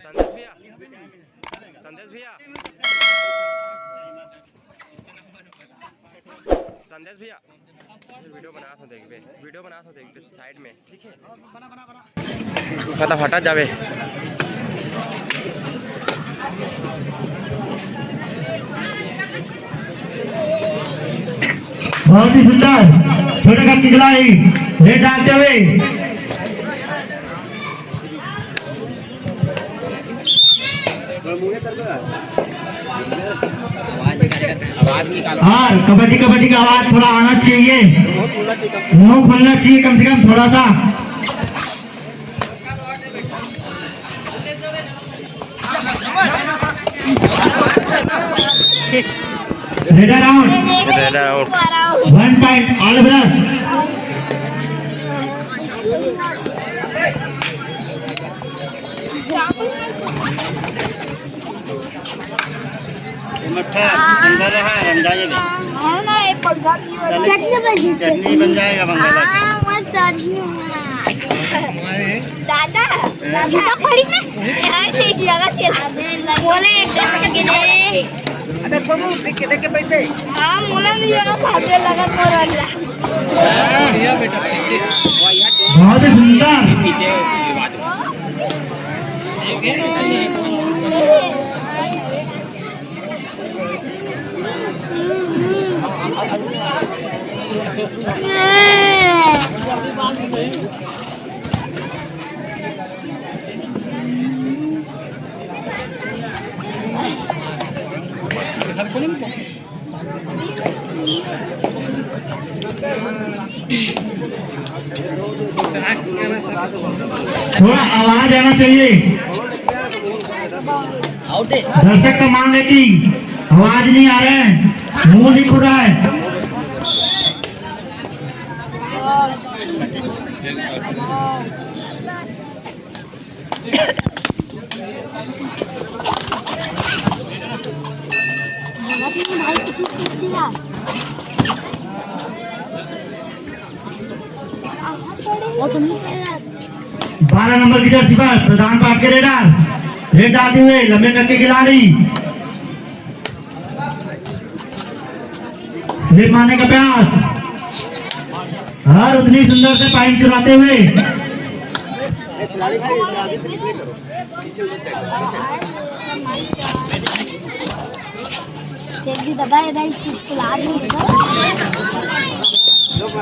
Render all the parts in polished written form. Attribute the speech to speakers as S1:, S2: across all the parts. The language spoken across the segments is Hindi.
S1: संदेश भैया, संदेश भैया, संदेश भैया, वीडियो बना तो देख बे, वीडियो बना तो देख बे साइड में, ठीक है? फटाफट जावे।
S2: बहुत ही सुंदर छोटे का खिलाई रेड डालते हुए और कबड्डी कबड्डी का आवाज थोड़ा आना चाहिए, मुंह खुलना चाहिए कम से कम थोड़ा सा। Red out, 1 point all brothers।
S3: अंदर है रंजाएगा चटनी बन जाएगा
S4: दादा जूता पड़ीस में जगह बोले अबे बबू कितने के पैसे हां मोला नहीं जाना साथे लगा कोरला भैया बेटा
S2: बहुत ही सुंदर थोड़ा आवाज आना चाहिए, दर्शक का मांग है कि आवाज नहीं आ रहा है, मुंह नहीं खुल रहा है। बारह नंबर की जर्सी पर प्रधान पाठ के रेडर रेड डालते हुए लंबे कद के खिलाड़ी स्लिप मारने का प्रयास और उतनी सुंदर से पाइन चुराते हुए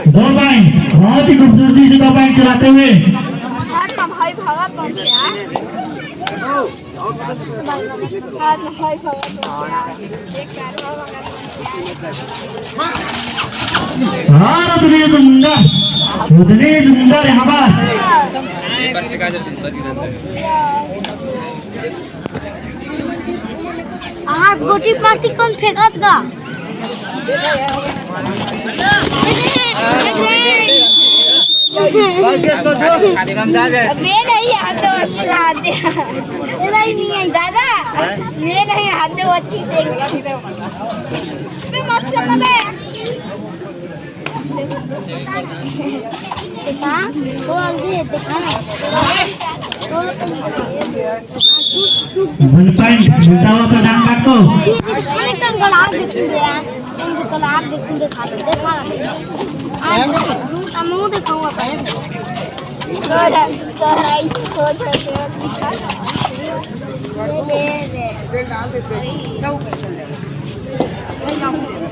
S2: दो पाइन बहुत ही खूबसूरती से 2 पाइन चलाते हुए
S4: भाई भागा कौन यार भाई भागा
S2: हाँ उतनी सुंदर यहाँ पर
S4: आज गोटी पासी कौन फेंकत गा नहीं आते नहीं है दादा ये नहीं आते वो चीज
S2: प्रदान काटो
S4: मुँह दिखाऊंगा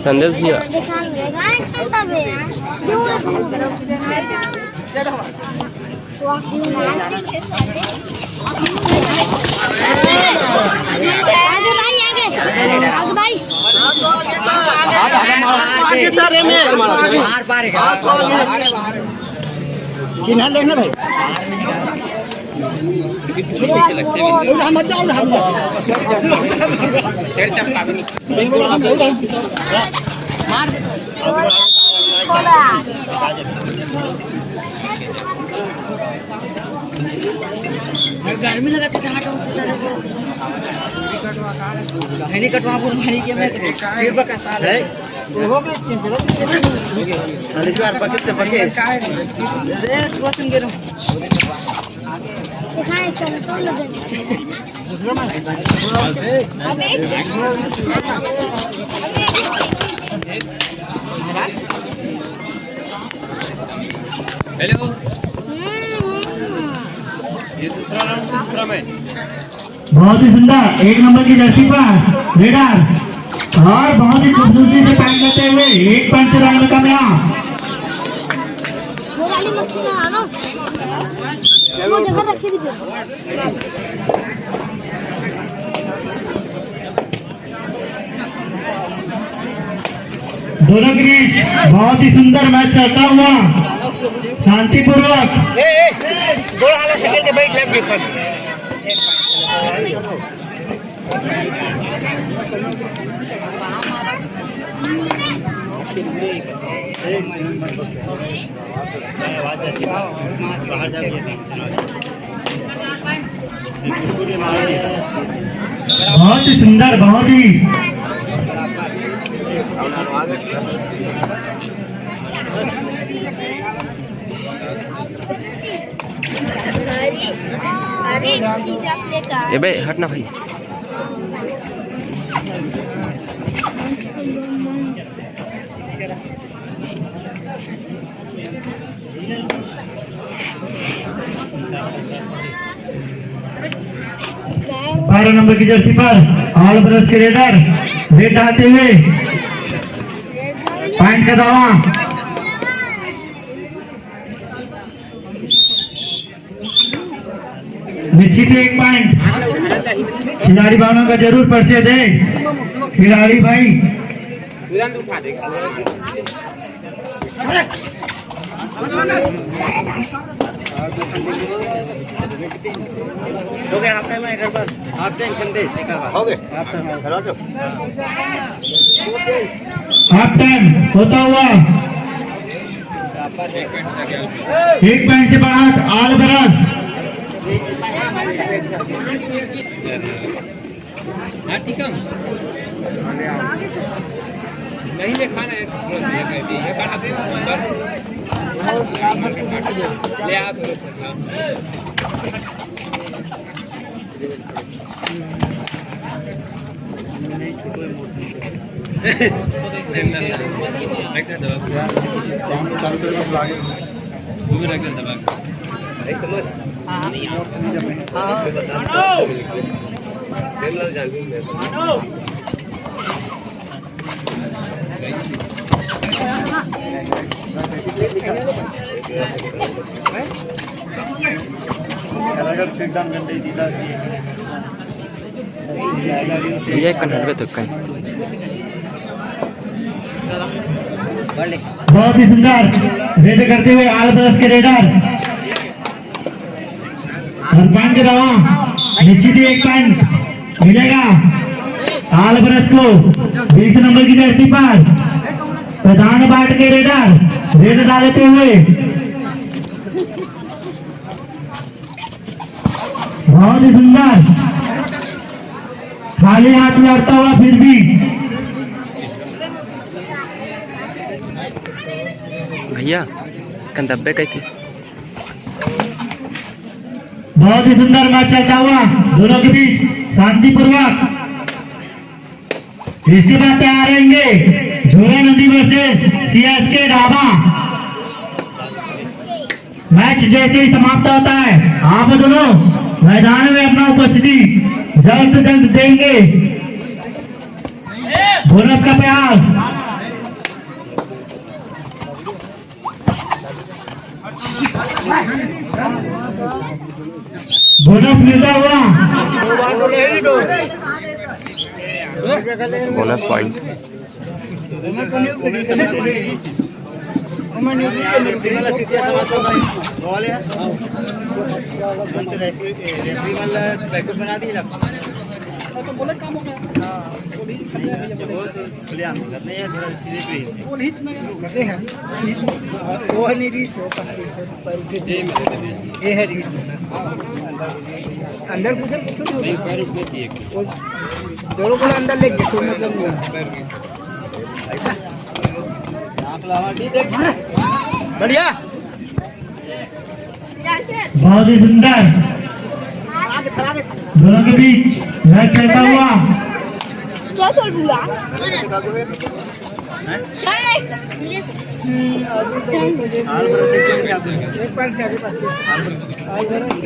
S1: संदेश भैया,
S3: किन्हा लेना भाई हम जाओ ना हम फिर चपका भी मार गर्मी लगाते नहीं कटवा पानी के में फिर बका है वो भी अरे जो आर बकेट से बके रेस्ट वचन गेरो
S4: दिखाएं चलो तो लगे
S1: हेलो ये दूसरा मैच
S2: बहुत ही सुंदर 1 नंबर की जर्सी पर रेडर और बहुत ही खूबसूरती से पैन करते हुए 1 पॉइंट से रंग कामयाब।
S4: वो वाली मशीन है ना वो जगह रखी दीजिए।
S2: दोनों के बीच बहुत ही सुंदर मैच चलता हुआ शांतिपूर्वक बहुत ही सुंदर बहुत ही
S4: अरे
S1: ए भाई हटना भाई।
S2: बारह नंबर की जर्सी पर ऑल ब्रदर्स के रेडर रेड डालते हुए पॉइंट का दावा। निश्चित ही 1 पॉइंट खिलाड़ी भावना का जरूर परिचय दे खिलाड़ी भाई।
S3: हो गया हाफ टाइम है, एक बार हाफ टाइम खेल दे, एक बार हो गया हाफ टाइम खेलो तो
S2: हाफ टाइम होता हुआ 1 पॉइंट से बढ़ा ऑल ब्रदर्स।
S1: नहीं दिखाना है ये काटा ले आप ये कन्नड़ तो कहीं
S2: बहुत ही सुंदर रेड करते हुए ऑल ब्रदर्स के रेडर और पॉइंट के दवा निश्चित ही 1 पॉइंट मिलेगा ऑल ब्रदर्स को। 20 नंबर की जर्सी पर प्रधान बाट के रेडर रेड डालते हुए बहुत ही सुंदर खाली हाथ लड़ता हुआ फिर भी
S1: भैया कंदब्बे कही थी।
S2: बहुत ही सुंदर मैच चलता हुआ दोनों के बीच शांतिपूर्वक। इसके बाद तैयार रहेंगे झोला नदी वर्सेस सीएसके ढाबा। मैच जैसे ही समाप्त होता है आप दोनों मैदान में अपना उपस्थिति जल्द से जल्द देंगे। बोनस का प्रयास बोनस मिलता हुआ
S1: बोनस पॉइंट
S3: बना दी तो बोले काम हो गया वो नहीं रीच ये है रीच अंदर कुछ दोनों को अंदर ले गए मतलब
S4: बढ़िया
S2: बहुत ही सुंदर दोनों के बीच मैच चलता हुआ।
S4: चल बुला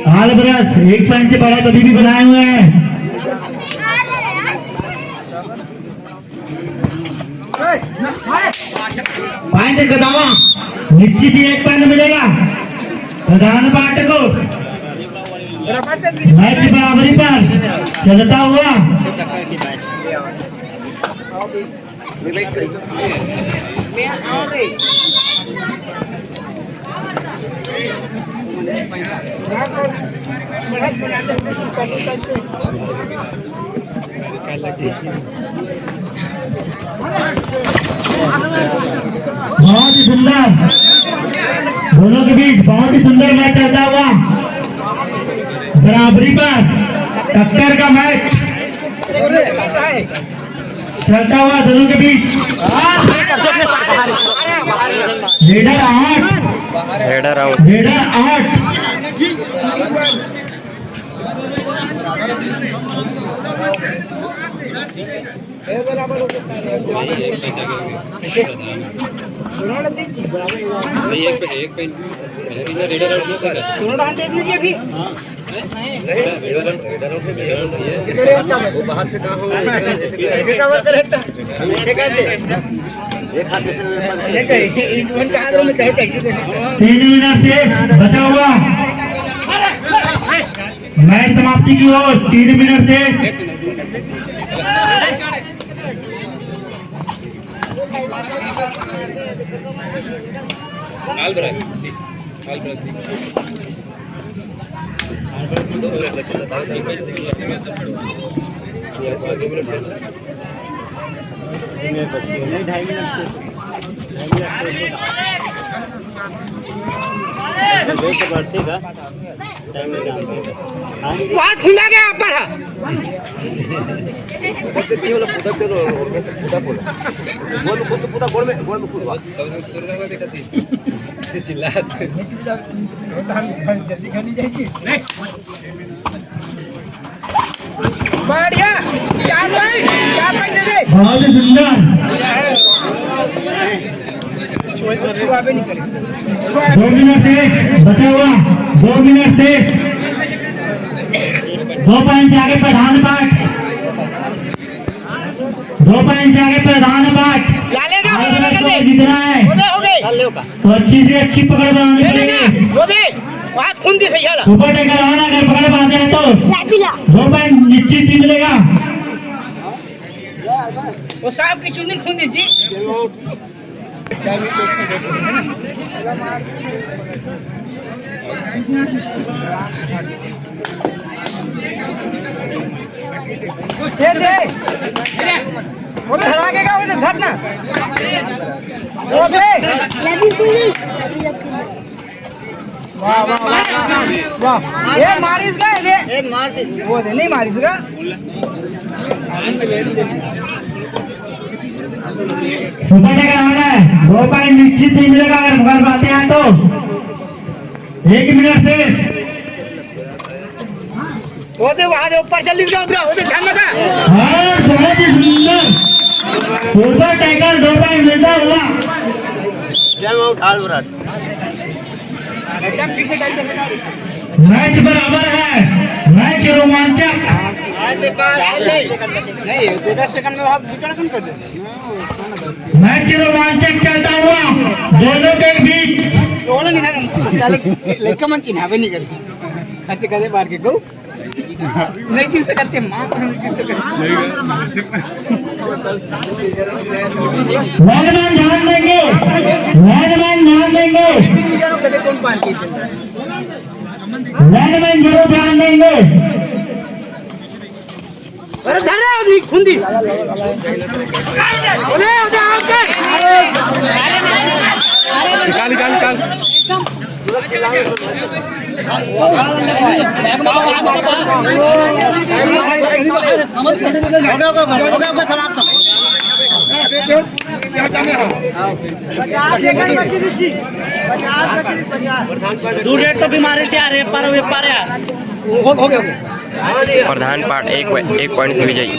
S2: हाल बरस 1 पॉइंट से बड़ा कभी भी बनाए हुए हैं। पॉइंट कदावा निश्चित ही 1 पॉइंट मिलेगा प्रधान पाठ को। मैच बराबरी पर चलता हुआ। बहुत ही सुंदर दोनों के बीच बहुत ही सुंदर मैच चलता हुआ। बराबरी पर टक्कर का मैच चलता हुआ दोनों के बीच। Raider out. Raider out.
S3: बाहर से कहाँ हो
S2: 3 मिनट से बचा हुआ मैच समाप्ति की ओर। 3 मिनट से
S3: बात खुला गया पर बढ़िया
S2: बहुत ही सुंदर 2 मिनट से बचा हुआ। 2 मिनट से 2 पॉइंट से आगे प्रधान पाठ। 2 पॉइंट से आगे प्रधान पाठ जीतना है तो अच्छी से अच्छी पकड़ बनानी पड़ेगी। ऊपर टेकर आना अगर पकड़ पाते हैं तो 2 पॉइंट निश्चित ही मिलेगा।
S3: वो साहब की चुनी खूंदी जी वो हराएगा वो धरना वाह वाह वाह ये मारिस गए ये मार दे वो दे नहीं मारिस गा
S2: सुपर टेकर आना है 2 पॉइंट निश्चित ही मिलेगा अगर पकड़ पाते हैं तो। 1 मिनट से
S3: वो दे वहां दे ऊपर जल्दी जाओ वो दे ध्यान लगा।
S2: हाँ बहुत ही सुंदर सुपर टेकर 2 पॉइंट मिलता हुआ।
S3: जन्म आउट हाल विराट एकदम ठीक से डाल
S2: मैच बराबर है। मैच रोमांचक
S3: नहीं 10 सेकंड में आप विकट कर दे।
S2: मैच रोमांचक चलता हुआ दोनों के बीच।
S3: ओला नहीं लेक मन की ना नहीं करती अच्छे कदे बार के को नहीं किस करते मां को नहीं किस करते
S2: मैदान ध्यान देंगे। मैदान ध्यान देंगे।
S3: कदे कौन पार की
S2: मैदान जरूर ध्यान देंगे।
S3: अरे धरे उदी खुंदी ओले ओदे आके
S1: निकाल निकाल निकाल
S3: दूर रेट तो बीमारी से आ रहे पर वे पारे
S1: प्रधान पाठ एक पॉइंट से विजयी।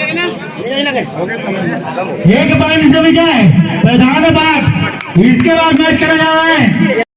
S2: 1 पॉइंट से विजय प्रधान पाठ। इसके बाद मैच खेला जा रहा है।